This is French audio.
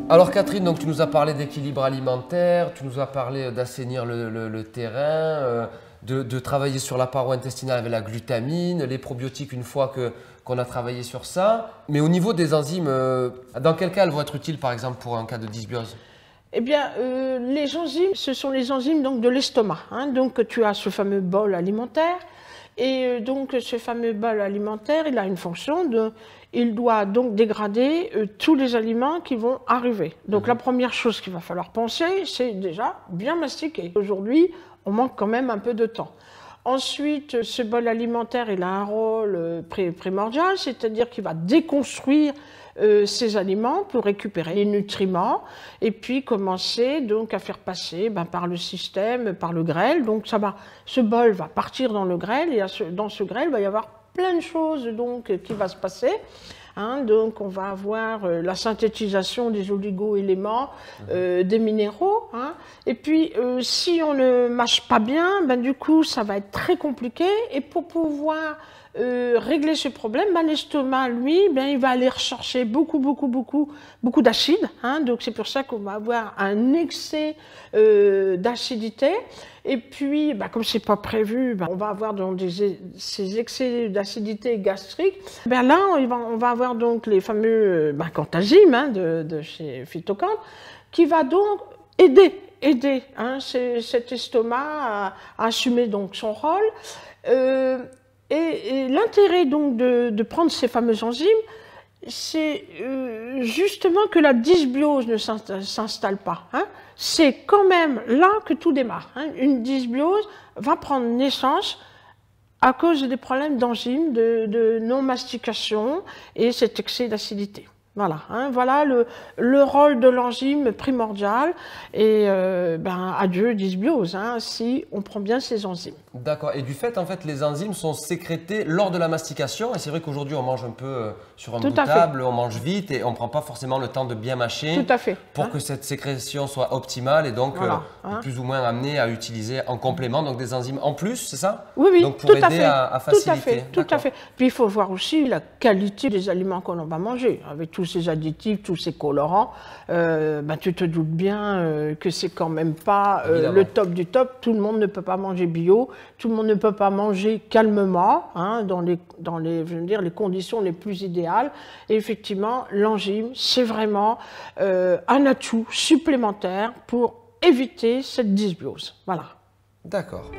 Alors Catherine, donc tu nous as parlé d'équilibre alimentaire, tu nous as parlé d'assainir le terrain, de travailler sur la paroi intestinale avec la glutamine, les probiotiques une fois qu'on a travaillé sur ça. Mais au niveau des enzymes, dans quel cas elles vont être utiles par exemple pour un cas de dysbiose? Eh bien, les enzymes, ce sont les enzymes donc, de l'estomac. Hein. Donc tu as ce fameux bol alimentaire. Et donc ce fameux bol alimentaire, il a une fonction il doit donc dégrader tous les aliments qui vont arriver. Donc la première chose qu'il va falloir penser, c'est déjà bien mastiquer. Aujourd'hui, on manque quand même un peu de temps. Ensuite, ce bol alimentaire, il a un rôle primordial, c'est-à-dire qu'il va déconstruire ces aliments pour récupérer les nutriments et puis commencer donc à faire passer par le système, par le grêle. Donc ce bol va partir dans le grêle et dans ce grêle, il va y avoir plein de choses donc, qui va se passer. Hein, donc on va avoir la synthétisation des oligo-éléments, des minéraux. Hein, et puis si on ne mâche pas bien, du coup ça va être très compliqué. Et pour pouvoir régler ce problème, l'estomac, lui, il va aller rechercher beaucoup d'acide. Hein, donc c'est pour ça qu'on va avoir un excès d'acidité. Et puis, comme c'est pas prévu, on va avoir donc ces excès d'acidité gastrique. Là, on va avoir donc les fameux Canthazyme de chez Phytocan, qui va donc aider cet estomac à assumer donc son rôle. Et l'intérêt donc de prendre ces fameuses enzymes, c'est justement que la dysbiose ne s'installe pas. Hein. C'est quand même là que tout démarre. Hein. Une dysbiose va prendre naissance à cause des problèmes d'enzymes, de non-mastication et cet excès d'acidité. Voilà, hein, voilà le rôle de l'enzyme primordial et adieu dysbiose, hein, si on prend bien ces enzymes. D'accord, et du fait, en fait, les enzymes sont sécrétées lors de la mastication et c'est vrai qu'aujourd'hui on mange un peu sur un bout de table, on mange vite et on ne prend pas forcément le temps de bien mâcher. Tout à fait. Pour que cette sécrétion soit optimale et donc voilà, plus ou moins amenée à utiliser en complément donc des enzymes en plus, c'est ça? Oui, donc pour aider à faciliter. Tout à fait. Puis il faut voir aussi la qualité des aliments qu'on va manger. Avec tous ces additifs, tous ces colorants, tu te doutes bien que c'est quand même pas le top du top. Tout le monde ne peut pas manger bio, tout le monde ne peut pas manger calmement, hein, dans les conditions les plus idéales. Et effectivement, l'enzyme, c'est vraiment un atout supplémentaire pour éviter cette dysbiose. Voilà. D'accord.